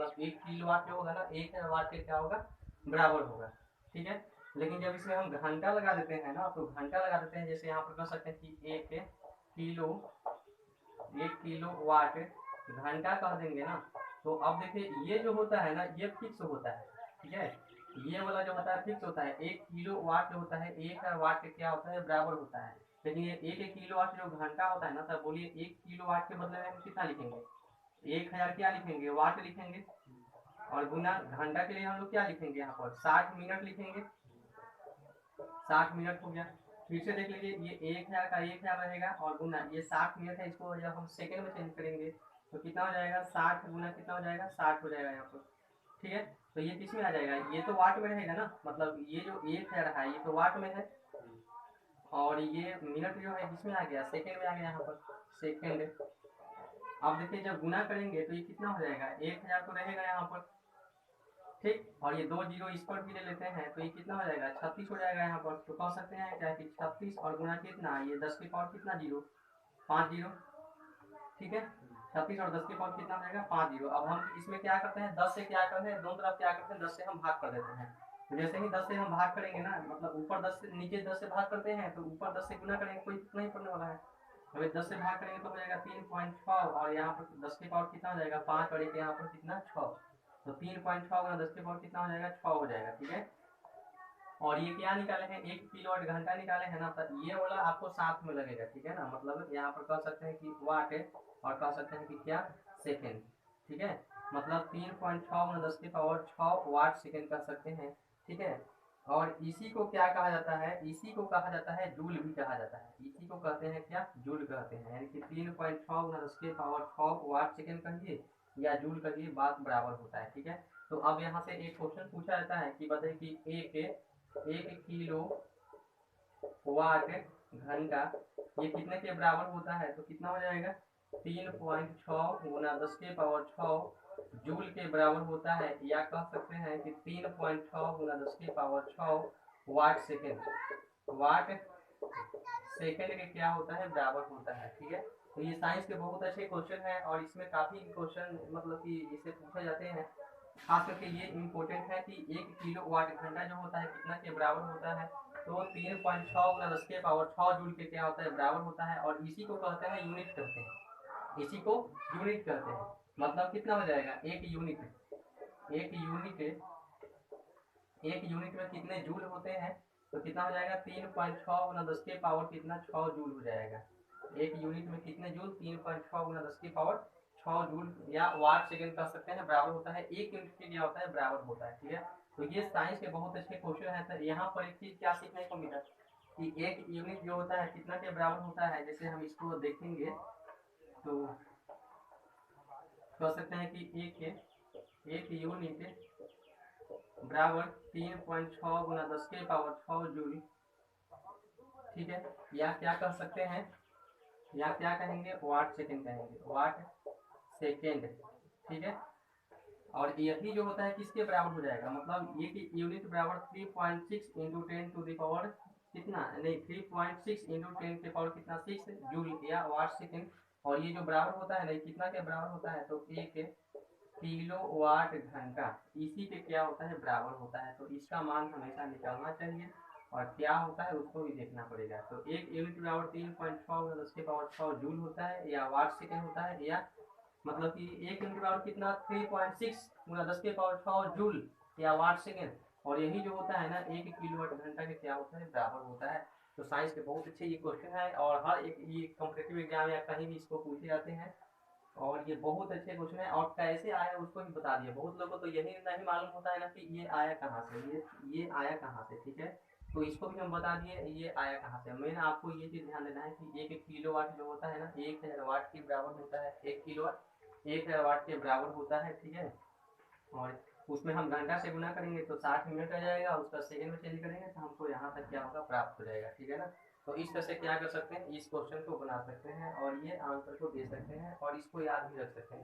मतलब 1 किलोवाट जो होगा ना 1000 वाट के क्या होगा बराबर होगा, ठीक है। लेकिन जब इसमें हम घंटा लगा देते हैं ना, तो घंटा लगा देते हैं, जैसे यहाँ पर कह सकते हैं कि 1 किलोवाट घंटा कह देंगे ना, तो अब देखिए ये जो होता है ना ये फिक्स होता है, ठीक है। ये वाला जो होता है फिक्स होता है, 1 किलोवाट जो होता है 1000 वाट के क्या होता है बराबर होता है। लेकिन ये 1 किलोवाट जो घंटा होता है ना, तब बोलिए 1 किलोवाट के बदले में हम कितना लिखेंगे, 1000 क्या लिखेंगे वाट लिखेंगे, और गुना घंटा के लिए हम लोग क्या लिखेंगे यहाँ पर 60 मिनट लिखेंगे, 60 मिनट हो गया। फिर से देख लीजिए ये 1000 का 1000 रहेगा, और गुना ये 60 मिनट है, इसको जब हम सेकंड में चेंज करेंगे तो कितना हो जाएगा 60 गुना कितना हो जाएगा 60 हो जाएगा यहाँ पर, ठीक है। तो ये किस में आ जाएगा, ये तो वाट में रहेगा ना, मतलब ये जो 1000 है ये तो वाट में है, और ये मिनट जो है किसमें आ गया सेकंड में आ गया यहाँ पर सेकंड। अब देखिए जब गुना करेंगे तो ये कितना हो जाएगा 1000 तो रहेगा यहाँ पर, ठीक। और ये 2 जीरो इस पर भी ले लेते हैं तो ये कितना हो जाएगा 36 हो जाएगा यहाँ पर। तो कह सकते हैं क्या कि 36 और गुना कितना, ये 10 की पावर कितना जीरो 5 जीरो, ठीक है। 36 और 10 की पावर कितना हो जाएगा 5 जीरो। अब हम इसमें क्या करते हैं 10 से क्या करते हैं दोनों तरफ क्या करते हैं 10 से हम भाग कर देते हैं। तो जैसे ही 10 से हम भाग करेंगे ना, मतलब ऊपर 10 से नीचे 10 से भाग करते हैं, तो ऊपर 10 से गुना करेंगे कोई नहीं पड़ने वाला है। हमें 10 से भाग करेंगे तो हो जाएगा 3.6, और यहाँ पर 10 की पावर कितना हो जाएगा 5, और एक यहाँ पर कितना 6, तो 3.6 गुना 10 की पावर कितना हो जाएगा 6 हो जाएगा, ठीक है। और ये क्या निकाले हैं 1 किलोवाट घंटा निकाले हैं ना, तो ये वाला आपको साथ में लगेगा, ठीक है ना। मतलब यहाँ पर कह सकते हैं कि वाट है, और कह सकते हैं कि क्या सेकेंड, ठीक है। मतलब 3.6 गुना 10 की पावर 6 वाट सेकेंड कर सकते हैं, ठीक है। और इसी को क्या कहा जाता है, इसी को कहा जाता है जूल भी कहा जाता है, इसी को कहते हैं क्या जूल कहते हैं, यानी कि 3.6 गुना 10 की पावर 6 वाट सेकेंड कहिए या जूल कहिए, बात बराबर होता है, ठीक है। तो अब यहाँ से एक क्वेश्चन पूछा जाता है कि बताइए कि एक किलो वाट घंटा ये कितने के बराबर होता है, तो कितना हो जाएगा 3.6 गुना 10 के पावर 6 जूल के बराबर होता है, या कह सकते हैं कि 3.6 गुना 10 के power 6 watt second, watt second के क्या होता है बराबर होता है, ठीक है। तो ये साइंस के बहुत अच्छे क्वेश्चन है, और इसमें काफी क्वेश्चन मतलब कि इसे पूछे जाते हैं। खास करके ये इम्पोर्टेंट है कि 1 किलोवाट घंटा जो होता है कितना के बराबर होता है, तो 3.6 गुना 10 के पावर 6 जूल के क्या होता है बराबर होता है, और इसी को कहते हैं यूनिट कहते हैं, इसी को यूनिट कहते हैं। मतलब कितना हो जाएगा एक यूनिट में कितने जूल होते हैं, तो कितना हो जाएगा 3.6 गुना 10 के पावर कितना 6 जूल हो जाएगा। एक यूनिट में कितने जूल 3.6 गुना 10 की पावर 6 जूल या वाट सेकेंड कर सकते हैं, बराबर होता है 1 यूनिट के क्या होता है बराबर होता है, ठीक है। तो ये साइंस के बहुत अच्छे क्वेश्चन है। तो यहाँ पर एक चीज क्या सीखने को मिला कि एक यूनिट जो होता है कितना के बराबर होता है, जैसे हम इसको देखेंगे तो कह सकते हैं कि एक यूनिट बराबर 3.6 गुना 10 के पावर 6 जूल, ठीक है। या क्या कह सकते हैं, या क्या कहेंगे वाट सेकेंड कहेंगे, वाट सेकेंड, ठीक है। और यही जो होता है किसके बराबर हो जाएगा, मतलब ये कि यूनिट बराबर 3.6 इंटू 10 टू द पावर कितना, नहीं 3.6 इंटू 10 के पावर कितना 6 जूल या वाट सेकेंड। और ये जो बराबर होता है ना कितना के बराबर होता है, तो 1 किलोवाट घंटा इसी के क्या होता है बराबर होता है। तो इसका मान हमेशा निकालना चाहिए, और क्या होता है उसको भी देखना पड़ेगा। तो एक यूनिट बराबर 3.6 10 के पावर 6 जूल होता है, या वाट सेकेंड होता है, या मतलब कि एक यूनिट बराबर कितना 3.6 गुना 10 के पावर 6 जूल या वाट सेकेंड। और यही जो होता है ना 1 किलोवाट घंटा के क्या होता है बराबर होता है। तो साइंस के बहुत अच्छे ये क्वेश्चन है, और हर एक ये कॉम्पिटेटिव एग्जाम या कहीं भी इसको पूछे जाते हैं, और ये बहुत अच्छे क्वेश्चन है। और कैसे आया उसको भी बता दिया, बहुत लोगों को तो यही नहीं मालूम होता है ना कि ये आया कहाँ से, ये आया कहाँ से, ठीक है। तो इसको भी हम बता दिए ये आया कहाँ से। मैंने आपको ये चीज ध्यान देना है कि 1 किलोवाट जो होता है ना 1000 वाट के बराबर होता है, 1 किलोवाट 1000 वाट के बराबर होता है, ठीक है। और उसमें हम घंटा से गुना करेंगे तो 60 मिनट आ जाएगा, उसका सेकंड में चेंज करेंगे तो हमको यहाँ तक क्या होगा प्राप्त हो जाएगा, ठीक है ना। तो इस तरह से क्या कर सकते हैं इस क्वेश्चन को बना सकते हैं, और ये आंसर को दे सकते हैं, और इसको याद भी रख सकते हैं।